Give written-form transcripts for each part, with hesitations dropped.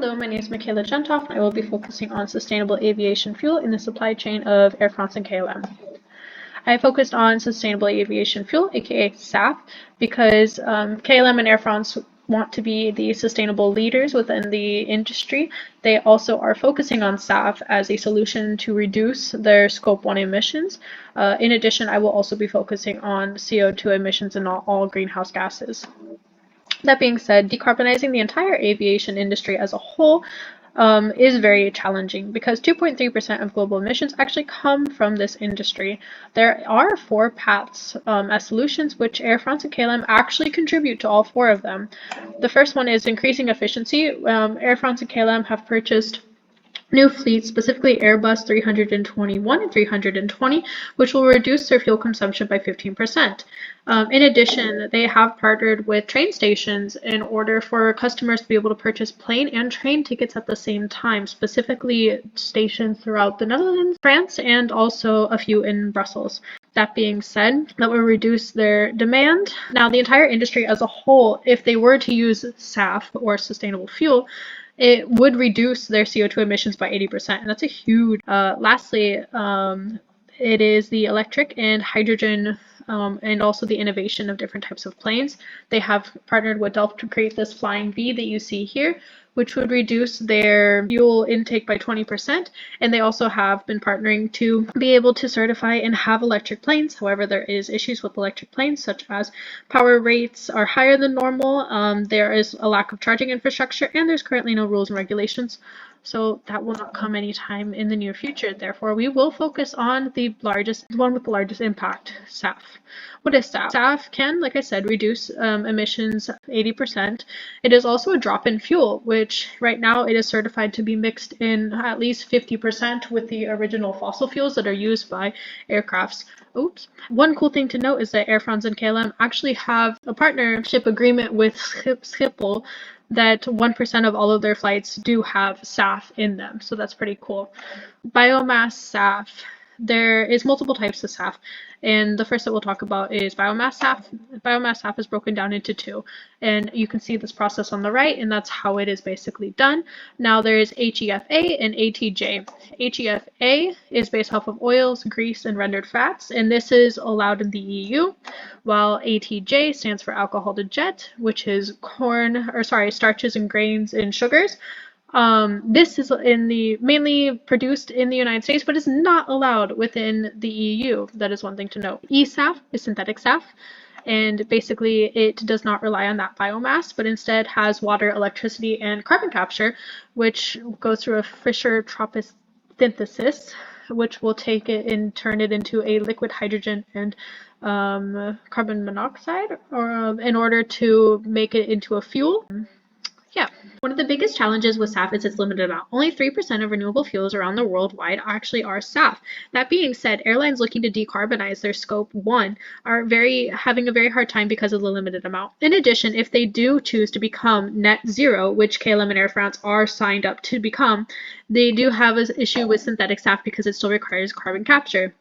Hello, my name is Michaela Gentoff, and I will be focusing on sustainable aviation fuel in the supply chain of Air France and KLM. I focused on sustainable aviation fuel, aka SAF, because KLM and Air France want to be the sustainable leaders within the industry. They also are focusing on SAF as a solution to reduce their Scope 1 emissions. In addition, I will also be focusing on CO2 emissions and all greenhouse gases. That being said, decarbonizing the entire aviation industry as a whole is very challenging because 2.3% of global emissions actually come from this industry. There are 4 paths as solutions, which Air France and KLM actually contribute to all 4 of them. The first one is increasing efficiency. Air France and KLM have purchased new fleets, specifically Airbus 321 and 320, which will reduce their fuel consumption by 15%. In addition, they have partnered with train stations in order for customers to be able to purchase plane and train tickets at the same time, specifically stations throughout the Netherlands, France, and also a few in Brussels. That being said, that will reduce their demand. Now, the entire industry as a whole, if they were to use SAF or sustainable fuel, it would reduce their CO2 emissions by 80%, and that's a huge. Lastly, it is the electric and hydrogen and also the innovation of different types of planes. They have partnered with Delft to create this Flying V that you see here, which would reduce their fuel intake by 20%. And they also have been partnering to be able to certify and have electric planes. However, there is issues with electric planes, such as power rates are higher than normal. There is a lack of charging infrastructure, and there's currently no rules and regulations. So that will not come anytime in the near future. Therefore, we will focus on the one with the largest impact, SAF. What is SAF? SAF can, like I said, reduce emissions 80%. It is also a drop-in fuel, which right now it is certified to be mixed in at least 50% with the original fossil fuels that are used by aircrafts. Oops. One cool thing to note is that Air France and KLM actually have a partnership agreement with Schiphol that 1% of all of their flights do have SAF in them. So that's pretty cool. Biomass SAF. There is multiple types of SAF, and the first that we'll talk about is biomass SAF. Biomass SAF is broken down into 2, and you can see this process on the right, and that's how it is basically done. Now there's HEFA and ATJ. HEFA is based off of oils, grease, and rendered fats, and this is allowed in the EU, while ATJ stands for alcohol to jet, which is starches and grains and sugars. This is mainly produced in the United States, but is not allowed within the EU. That is one thing to note. eSAF is synthetic SAF, and basically it does not rely on that biomass, but instead has water, electricity, and carbon capture, which goes through a Fischer-Tropsch synthesis, which will take it and turn it into a liquid hydrogen and carbon monoxide, in order to make it into a fuel. Yeah, one of the biggest challenges with SAF is its limited amount. Only 3% of renewable fuels around the worldwide actually are SAF. That being said, airlines looking to decarbonize their Scope 1 are having a very hard time because of the limited amount. In addition, if they do choose to become net zero, which KLM and Air France are signed up to become, they do have an issue with synthetic SAF because it still requires carbon capture.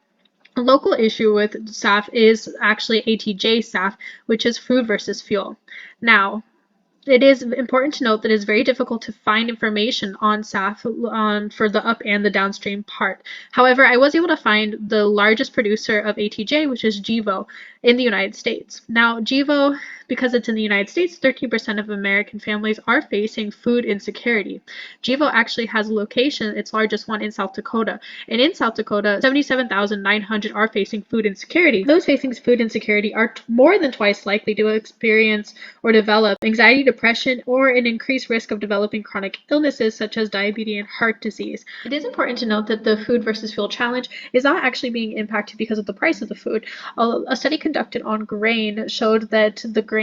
A local issue with SAF is actually ATJ SAF, which is food versus fuel. Now, it is important to note that it is very difficult to find information on SAF for the up and the downstream part. However, I was able to find the largest producer of ATJ, which is Gevo, in the United States. Now, Gevo, because it's in the United States, 13% of American families are facing food insecurity. Gevo actually has a location, its largest one, in South Dakota. And in South Dakota, 77,900 are facing food insecurity. Those facing food insecurity are more than twice likely to experience or develop anxiety, depression, or an increased risk of developing chronic illnesses such as diabetes and heart disease. It is important to note that the food versus fuel challenge is not actually being impacted because of the price of the food. A study conducted on grain showed that the grain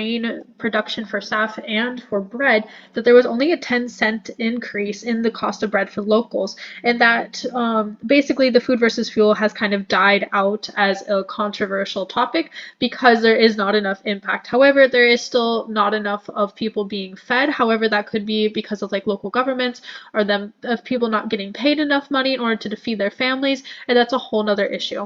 production for SAF and for bread, that there was only a 10-cent increase in the cost of bread for locals, and that basically the food versus fuel has kind of died out as a controversial topic because there is not enough impact. However, there is still not enough of people being fed. However, that could be because of local governments or of people not getting paid enough money in order to feed their families, and that's a whole nother issue.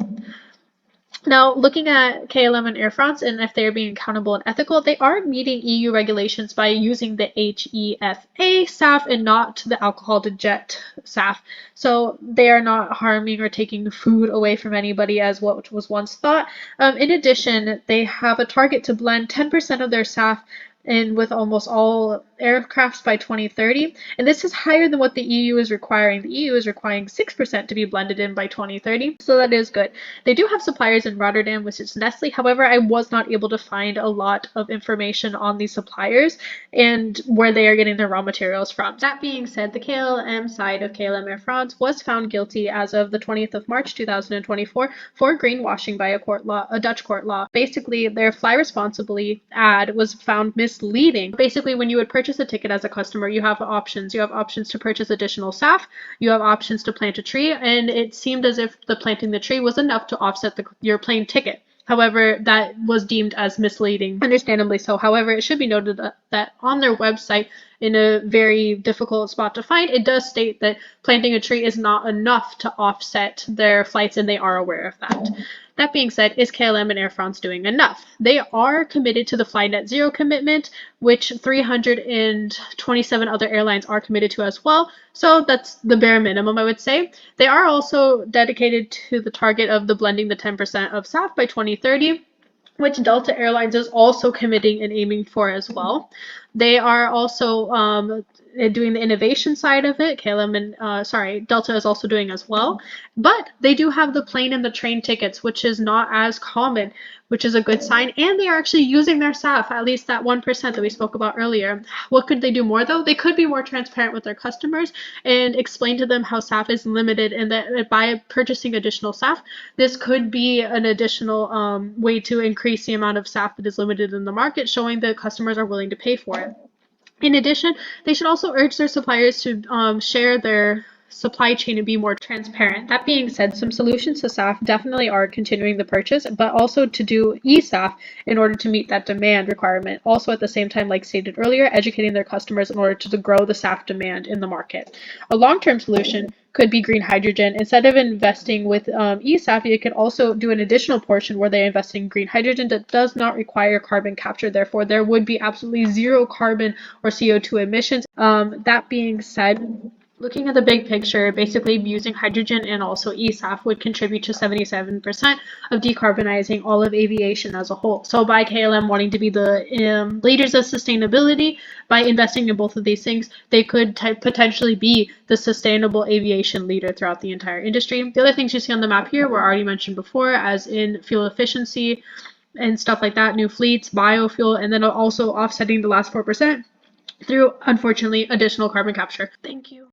Now, looking at KLM and Air France and if they're being accountable and ethical, they are meeting EU regulations by using the HEFA SAF and not the alcohol to jet SAF. So they are not harming or taking food away from anybody as what was once thought. In addition, they have a target to blend 10% of their SAF in with almost all aircrafts by 2030, and this is higher than what the EU is requiring. The EU is requiring 6% to be blended in by 2030, so that is good. They do have suppliers in Rotterdam, which is Nestle. However, I was not able to find a lot of information on these suppliers and where they are getting their raw materials from. That being said, the KLM side of KLM Air France was found guilty as of the 20th of March 2024 for greenwashing by a Dutch court law. Basically, their Fly Responsibly ad was found misleading. Basically, when you would purchase a ticket as a customer, you have options. You have options to purchase additional SAF, you have options to plant a tree, and it seemed as if the planting the tree was enough to offset your plane ticket. However, that was deemed as misleading, understandably so. However, it should be noted that on their website, in a very difficult spot to find, it does state that planting a tree is not enough to offset their flights, and they are aware of that. That being said, is KLM and Air France doing enough? They are committed to the Fly Net Zero commitment, which 327 other airlines are committed to as well. So that's the bare minimum, I would say. They are also dedicated to the target of the blending the 10% of SAF by 2030, which Delta Airlines is also committing and aiming for as well. They are also doing the innovation side of it. Delta is also doing as well. But they do have the plane and the train tickets, which is not as common, which is a good sign. And they are actually using their SAF, at least that 1% that we spoke about earlier. What could they do more, though? They could be more transparent with their customers and explain to them how SAF is limited, and that by purchasing additional SAF, this could be an additional way to increase the amount of SAF that is limited in the market, showing that customers are willing to pay for it. In addition, they should also urge their suppliers to share their supply chain and be more transparent. That being said, some solutions to SAF definitely are continuing the purchase, but also to do eSAF in order to meet that demand requirement. Also, at the same time, like stated earlier, educating their customers in order to grow the SAF demand in the market. A long-term solution could be green hydrogen. Instead of investing with eSAF, you could also do an additional portion where they invest in green hydrogen that does not require carbon capture. Therefore, there would be absolutely zero carbon or CO2 emissions. That being said, looking at the big picture, basically using hydrogen and also eSAF would contribute to 77% of decarbonizing all of aviation as a whole. So by KLM wanting to be the leaders of sustainability, by investing in both of these things, they could potentially be the sustainable aviation leader throughout the entire industry. The other things you see on the map here were already mentioned before, as in fuel efficiency and stuff like that, new fleets, biofuel, and then also offsetting the last 4% through, unfortunately, additional carbon capture. Thank you.